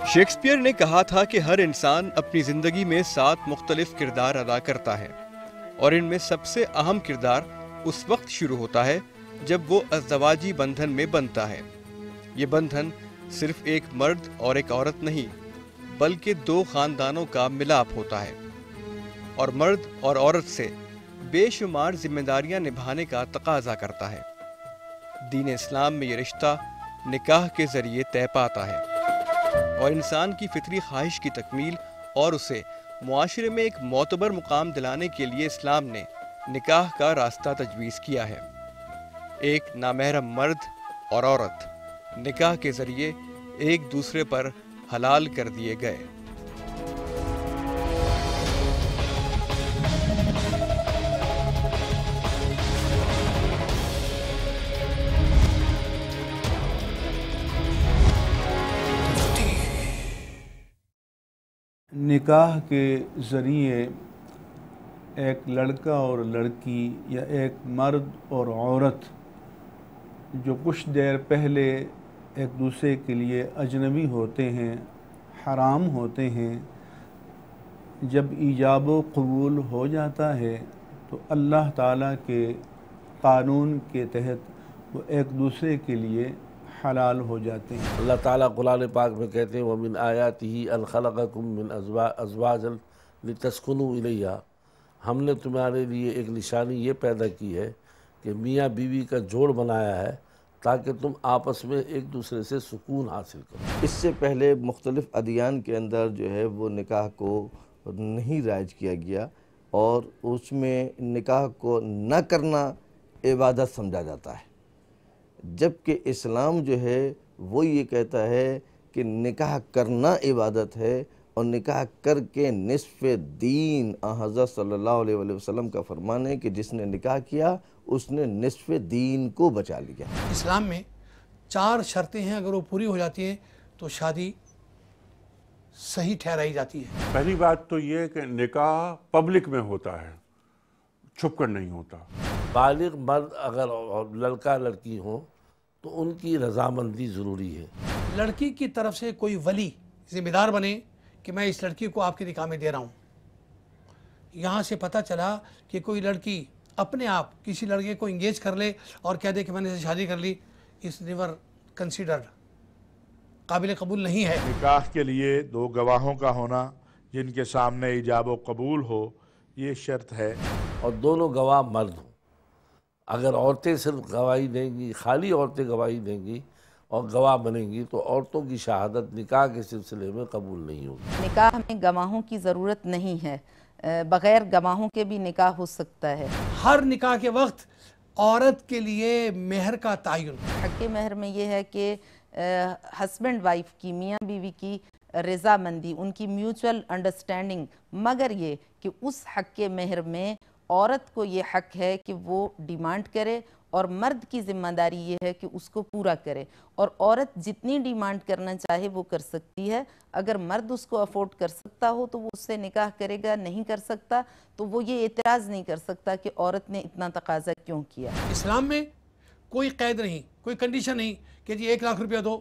Shakespeare ने कहा था कि हर इंसान अपनी जिंदगी में 7 मुख्तलिफ किरदार अदा करता है और इनमें सबसे अहम किरदार उस वक्त शुरू होता है जब वो अज़दवाजी बंधन में बनता है। ये बंधन सिर्फ एक मर्द और एक औरत नहीं बल्कि 2 खानदानों का मिलाप होता है और मर्द और औरत से बेशुमार जिम्मेदारियां निभाने का तकाजा करता है। दीन इस्लाम में ये रिश्ता निकाह के जरिए तय पाता है और इंसान की फितरी ख्वाहिश की तकमील और उसे मुआशरे में एक मोतबर मुकाम दिलाने के लिए इस्लाम ने निकाह का रास्ता तजवीज़ किया है। एक नामहरम मर्द और औरत निकाह के जरिए एक दूसरे पर हलाल कर दिए गए। निकाह के ज़रिए एक लड़का और लड़की या एक मर्द और औरत जो कुछ देर पहले एक दूसरे के लिए अजनबी होते हैं, हराम होते हैं, जब ईजाब व कबूल हो जाता है तो अल्लाह ताला के कानून के तहत वो एक दूसरे के लिए हलाल हो जाते हैं। अल्लाह ताला कुरान पाक में कहते हैं वमिन आयातिही अन खलक़कुम मिन अज़वाजन लितस्कुनू इलैहा, हमने तुम्हारे लिए एक निशानी ये पैदा की है कि मियाँ बीवी का जोड़ बनाया है ताकि तुम आपस में एक दूसरे से सुकून हासिल करो। इससे पहले मुख्तलिफ़ अदियान के अंदर जो है वो निकाह को नहीं राइज किया गया और उसमें निकाह को न करना इबादत समझा जाता है, जबकि इस्लाम जो है वो ये कहता है कि निकाह करना इबादत है और निकाह करके निस्फ़ दीन हज़रत सल्लल्लाहु अलैहि वसल्लम का फरमान है कि जिसने निकाह किया उसने निस्फ़ दीन को बचा लिया। इस्लाम में 4 शर्तें हैं, अगर वो पूरी हो जाती हैं तो शादी सही ठहराई जाती है। पहली बात तो ये कि निकाह पब्लिक में होता है, छुप कर नहीं होता। बालिग मर्द अगर लड़का लड़की हो तो उनकी रजामंदी ज़रूरी है। लड़की की तरफ से कोई वली जिम्मेदार बने कि मैं इस लड़की को आपके निकाह में दे रहा हूँ। यहाँ से पता चला कि कोई लड़की अपने आप किसी लड़के को इंगेज कर ले और कह दे कि मैंने इससे शादी कर ली, इस नेवर कंसिडर्ड, काबिल कबूल नहीं है। निकाह के लिए 2 गवाहों का होना जिनके सामने इजाब व कबूल हो, ये शर्त है। और दोनों गवाह मर्द हों। अगर औरतें सिर्फ गवाही देंगी, खाली औरतें गवाही देंगी और गवाह बनेंगी तो औरतों की शहादत निकाह के सिलसिले में कबूल नहीं होगी। निकाह में गवाहों की ज़रूरत नहीं है, बग़ैर गवाहों के भी निकाह हो सकता है। हर निकाह के वक्त औरत के लिए मेहर का तयन, हक़ मेहर में ये है कि हस्बैंड वाइफ की, मियाँ बीवी की रज़ामंदी, उनकी म्यूचुअल अंडरस्टैंडिंग, मगर ये कि उस हक़ मेहर में औरत को ये हक़ है कि वो डिमांड करे और मर्द की ज़िम्मेदारी ये है कि उसको पूरा करे। और औरत जितनी डिमांड करना चाहे वो कर सकती है। अगर मर्द उसको अफोर्ड कर सकता हो तो वो उससे निकाह करेगा, नहीं कर सकता तो वो ये एतराज़ नहीं कर सकता कि औरत ने इतना तकाजा क्यों किया। इस्लाम में कोई कैद नहीं, कोई कंडीशन नहीं कि जी 1 लाख रुपया दो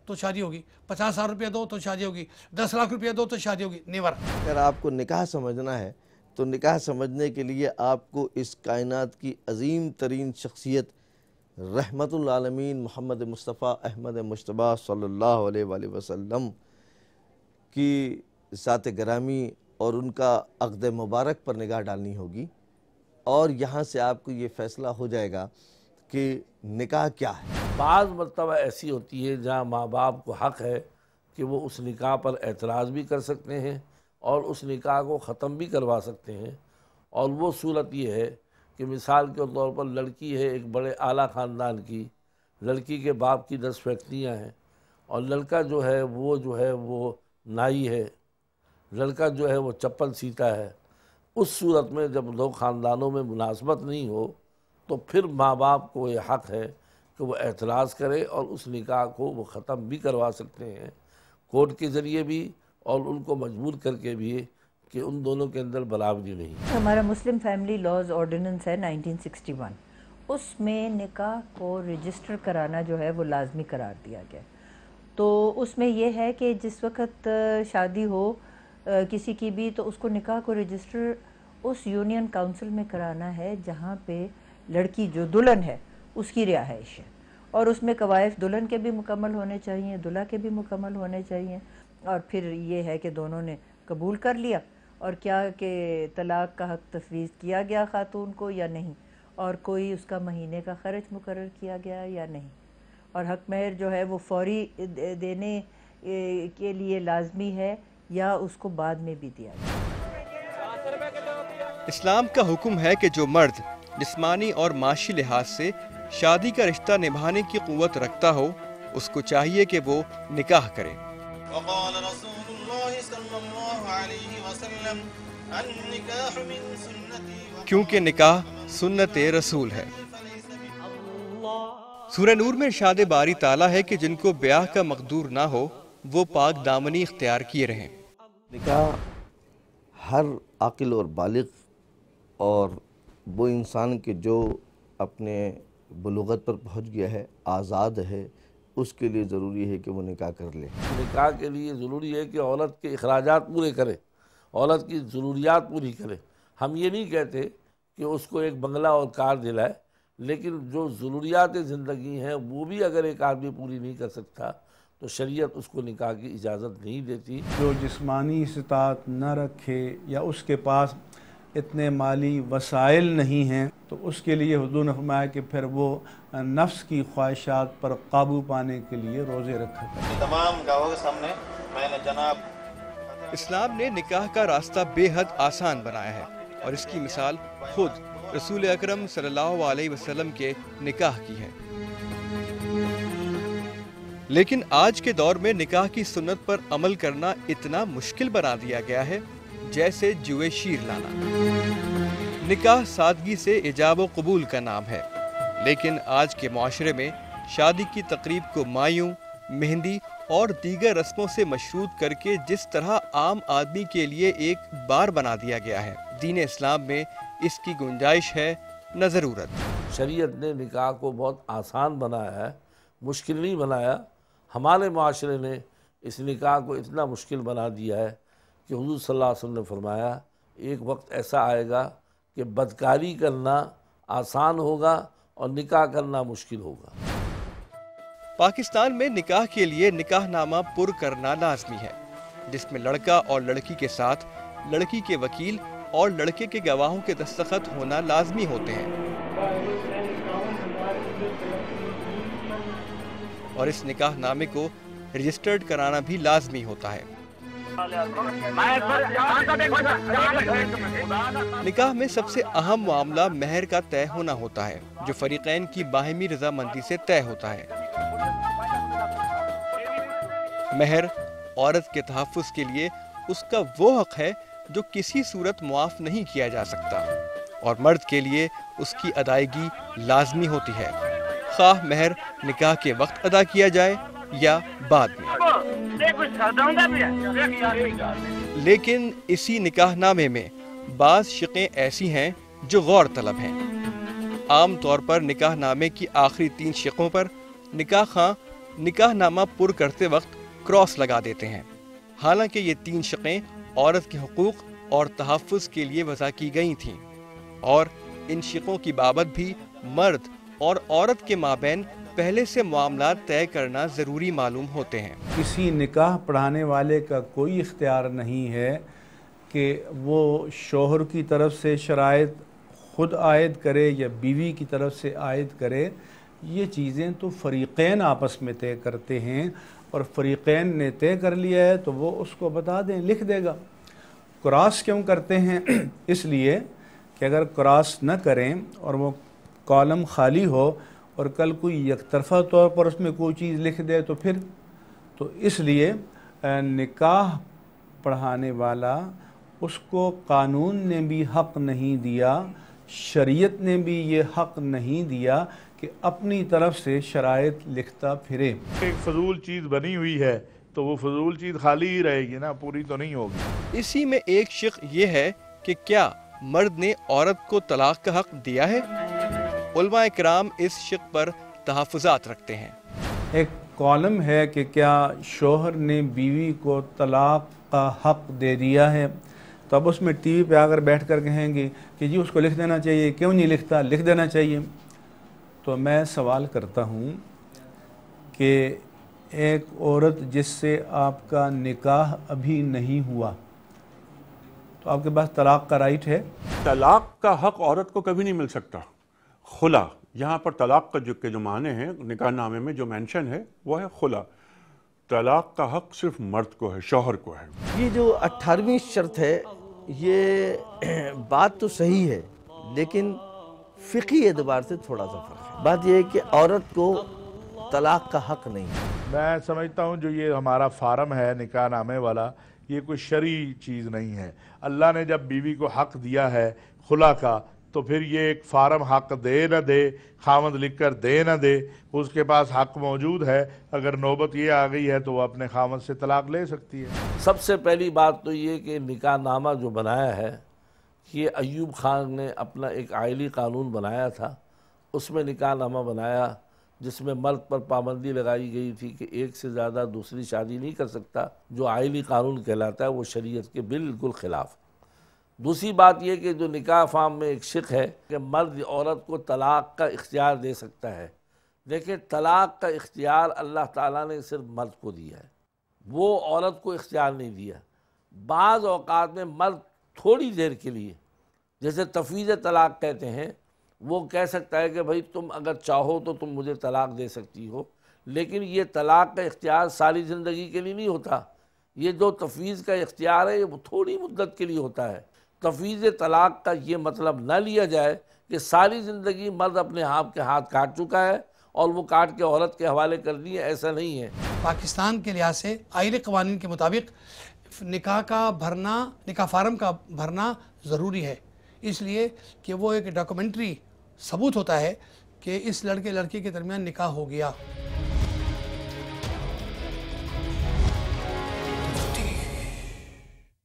तो शादी होगी, 50,000 रुपया दो तो शादी होगी, 10 लाख रुपया दो तो शादी होगी, नेवर। अगर आपको निकाह समझना है तो निकाह समझने के लिए आपको इस कायनात की अजीम तरीन शख्सियत रहमतुल आलमीन मोहम्मद मुस्तफ़ा अहमद मुश्तबा सल्लल्लाहु अलैहि वसल्लम की ज़ात गिरामी और उनका अक़द मुबारक पर निगाह डालनी होगी और यहाँ से आपको ये फ़ैसला हो जाएगा कि निकाह क्या है। बाज़ मरतबा ऐसी होती है जहाँ माँ बाप को हक़ है कि वो उस निकाह पर एतराज़ भी कर सकते हैं और उस निकाह को ख़त्म भी करवा सकते हैं। और वो सूरत ये है कि मिसाल के तौर पर लड़की है एक बड़े आला ख़ानदान की, लड़की के बाप की 10 फैक्ट्रियाँ हैं और लड़का जो है वो नाई है, लड़का जो है वो चप्पल सीता है। उस सूरत में जब 2 ख़ानदानों में मुनासबत नहीं हो तो फिर माँ बाप को ये हक़ है कि वो एतराज़ करे और उस निकाह को वो ख़त्म भी करवा सकते हैं कोर्ट के ज़रिए भी और उनको मजबूर करके भी कि उन दोनों के अंदर बराबरी नहीं। हमारा मुस्लिम फैमिली लॉज ऑर्डिनेंस है 1961, उसमें निकाह को रजिस्टर कराना जो है वो लाजमी करार दिया गया تو اس میں یہ ہے کہ جس وقت شادی ہو کسی کی بھی تو اس کو نکاح کو رجسٹر اس یونین کاؤنسل میں کرانا ہے جہاں پہ لڑکی جو دلہن ہے اس کی رہائش ہے، اور اس میں قوائف دلہن کے بھی مکمل ہونے چاہیے، دلہا کے بھی مکمل ہونے چاہیے، اور پھر یہ ہے کہ دونوں نے قبول کر لیا اور کیا کہ طلاق کا حق تفویض کیا گیا خاتون کو یا نہیں، اور کوئی اس کا مہینے کا خرچ مقرر کیا گیا یا نہیں، اور حق مہر جو ہے وہ فوری دینے کے لیے لازمی ہے یا اس کو بعد میں بھی دیا جائے۔ اسلام کا حکم ہے کہ جو مرد جسمانی اور معاشی لحاظ سے شادی کا رشتہ نبھانے کی قوت رکھتا ہو اس کو چاہیے کہ وہ نکاح کرے۔ وقال رسول اللہ صلی اللہ علیہ وسلم النکاح من سنتی کیونکہ نکاح سنت رسول ہے۔ سورہ نور میں ارشاد باری تعالیٰ ہے کہ جن کو بیاہ کا مقدور نہ ہو وہ پاک دامنی اختیار کیے رہیں۔ نکاح ہر عاقل اور بالغ اور وہ انسان کے جو اپنے بلوغت پر پہنچ گیا ہے، آزاد ہے، اس کے لیے ضروری ہے کہ وہ نکاح کر لے۔ نکاح کے لیے ضروری ہے کہ عورت کے اخراجات پورے کرے، عورت کی ضروریات پوری کرے۔ ہم یہ نہیں کہتے کہ اس کو ایک بنگلہ اور کار دلائے، لیکن جو ضروریات زندگی ہیں وہ بھی اگر ایک آدمی پوری نہیں کر سکتا تو شریعت اس کو نکاح کی اجازت نہیں دیتی۔ جو جسمانی استطاعت نہ رکھے یا اس کے پاس اتنے مالی وسائل نہیں ہیں تو اس کے لیے حضور نے فرمایا کہ پھر وہ نفس کی خواہشات پر قابو پانے کے لیے روزے رکھا کرے۔ تمام گواہوں کے سامنے میں نے جناب اسلام نے نکاح کا راستہ بے حد آسان بنایا ہے اور اس کی مثال خود رسول اکرم صلی اللہ علیہ وسلم کے نکاح کی ہے۔ لیکن آج کے دور میں نکاح کی سنت پر عمل کرنا اتنا مشکل بنا دیا گیا ہے جیسے جوئے شیر لانا۔ نکاح سادگی سے ایجاب و قبول کا نام ہے، لیکن آج کے معاشرے میں شادی کی تقریب کو مایوں، مہندی اور دیگر رسموں سے مشروط کر کے جس طرح عام آدمی کے لیے ایک بار بنا دیا گیا ہے، دین اسلام میں اس کی گنجائش ہے نہ ضرورت۔ شریعت نے نکاح کو بہت آسان بنایا ہے، مشکل نہیں بنایا۔ ہمارے معاشرے نے اس نکاح کو اتنا مشکل بنا دیا ہے کہ حضور صلی اللہ علیہ وسلم نے فرمایا ایک وقت ایسا آئے گا کہ بدکاری کرنا آسان ہوگا اور نکاح کرنا مشکل ہوگا۔ پاکستان میں نکاح کے لیے نکاح نامہ پر کرنا لازمی ہے، جس میں لڑکا اور لڑکی کے ساتھ لڑکی کے وکیل اور لڑکے کے گواہوں کے دستخط ہونا لازمی ہوتے ہیں، اور اس نکاح نامے کو رجسٹرڈ کرانا بھی لازمی ہوتا ہے۔ نکاح میں سب سے اہم معاملہ مہر کا طے ہونا ہوتا ہے، جو فریقین کی باہمی رضامندی سے طے ہوتا ہے۔ مہر عورت کے تحفظ کے لیے اس کا وہ حق ہے جو کسی صورت معاف نہیں کیا جا سکتا، اور مرد کے لیے اس کی ادائیگی لازمی ہوتی ہے، خواہ مہر نکاح کے وقت ادا کیا جائے یا بعد میں۔ لیکن اسی نکاح نامے میں بعض شقیں ایسی ہیں جو غور طلب ہیں۔ عام طور پر نکاح نامے کی آخری 3 شقوں پر نکاح خواں نکاح نامہ پر کرتے وقت کراس لگا دیتے ہیں، حالانکہ یہ 3 شقیں عورت کے حقوق اور تحفظ کے لیے وضع کی گئی تھیں، اور ان شقوں کی بابت بھی مرد اور عورت کے مابین پہلے سے معاملات طے کرنا ضروری معلوم ہوتے ہیں۔ کسی نکاح پڑھانے والے کا کوئی اختیار نہیں ہے کہ وہ شوہر کی طرف سے شرائط خود عائد کرے یا بیوی کی طرف سے عائد کرے۔ یہ چیزیں تو فریقین آپس میں طے کرتے ہیں، اور فریقین نے طے کر لیا ہے تو وہ اس کو بتا دیں، لکھ دے گا۔ کراس کیوں کرتے ہیں؟ اس لیے کہ اگر کراس نہ کریں اور وہ کالم خالی ہو اور کل کوئی یک طرفہ طور پر اس میں کوئی چیز لکھ دے تو اس لیے نکاح پڑھانے والا اس کو قانون نے بھی حق نہیں دیا، شریعت نے بھی یہ حق نہیں دیا کہ اپنی طرف سے شرائط لکھتا پھرے۔ ایک فضول چیز بنی ہوئی ہے تو وہ فضول چیز خالی ہی رہے گی نا، پوری تو نہیں ہوگی۔ اسی میں ایک شق یہ ہے کہ کیا مرد نے عورت کو طلاق کا حق دیا ہے؟ علماء کرام اس شق پر تحفظات رکھتے ہیں۔ ایک कॉलम है कि क्या शोहर ने बीवी को तलाक का हक़ दे दिया है, तो अब उसमें टीवी पे आकर बैठ कर कहेंगे कि जी उसको लिख देना चाहिए, क्यों नहीं लिखता, लिख देना चाहिए। तो मैं सवाल करता हूँ कि एक औरत जिससे आपका निकाह अभी नहीं हुआ, तो आपके पास तलाक का राइट है? तलाक का हक औरत को कभी नहीं मिल सकता। खुला, यहाँ पर तलाक का जो माने हैं निकाह नामे में जो मेंशन है वो है खुला। तलाक का हक सिर्फ मर्द को है, शौहर को है। ये जो 18वीं शर्त है, ये बात तो सही है, लेकिन फ़िक़ही एतबार से थोड़ा सा फ़र्क है। बात ये है कि औरत को तलाक का हक नहीं है। मैं समझता हूँ जो ये हमारा फार्म है निकाह नामे वाला, ये कोई शरई चीज़ नहीं है। अल्लाह ने जब बीवी को हक दिया है खुला का, तो फिर ये एक फार्म हक दे न दे, खामद लिख कर दे न दे, उसके पास हक मौजूद है। अगर नौबत ये आ गई है तो वो अपने खामद से तलाक ले सकती है। सबसे पहली बात तो ये कि निकाह नामा जो बनाया है, ये अयूब खान ने अपना एक आइली कानून बनाया था, उसमें निकाह नामा बनाया जिसमें मर्द पर पाबंदी लगाई गई थी कि एक से ज़्यादा दूसरी शादी नहीं कर सकता। जो आइली कानून कहलाता है वो शरीयत के बिल्कुल ख़िलाफ़। दूसरी बात यह कि जो निकाह फार्म में एक शिक है कि मर्द औरत को तलाक का इख्तियार दे सकता है। देखिए, तलाक का इख्तियार अल्लाह ताला ने सिर्फ मर्द को दिया है, वो औरत को इख्तियार नहीं दिया। बाज़ औक़ात में मर्द थोड़ी देर के लिए, जैसे तफवीज़ तलाक कहते हैं, वो कह सकता है कि भाई तुम अगर चाहो तो तुम मुझे तलाक दे सकती हो, लेकिन ये तलाक का इख्तियार सारी ज़िंदगी के लिए नहीं होता। ये जो तफवीज़ का इख्तियार है वो थोड़ी मुद्दत के लिए होता है। तफवीज़ तलाक का ये मतलब न लिया जाए कि सारी ज़िंदगी मर्द अपने आप के हाथ काट चुका है और वो काट के औरत के हवाले कर दिए, ऐसा नहीं है। पाकिस्तान के लिहाज से आईली क़वानीन के मुताबिक निकाह का भरना, निकाह फार्म का भरना ज़रूरी है, इसलिए कि वो एक डॉक्यूमेंट्री सबूत होता है कि इस लड़के लड़की के दरमियान निकाह हो गया।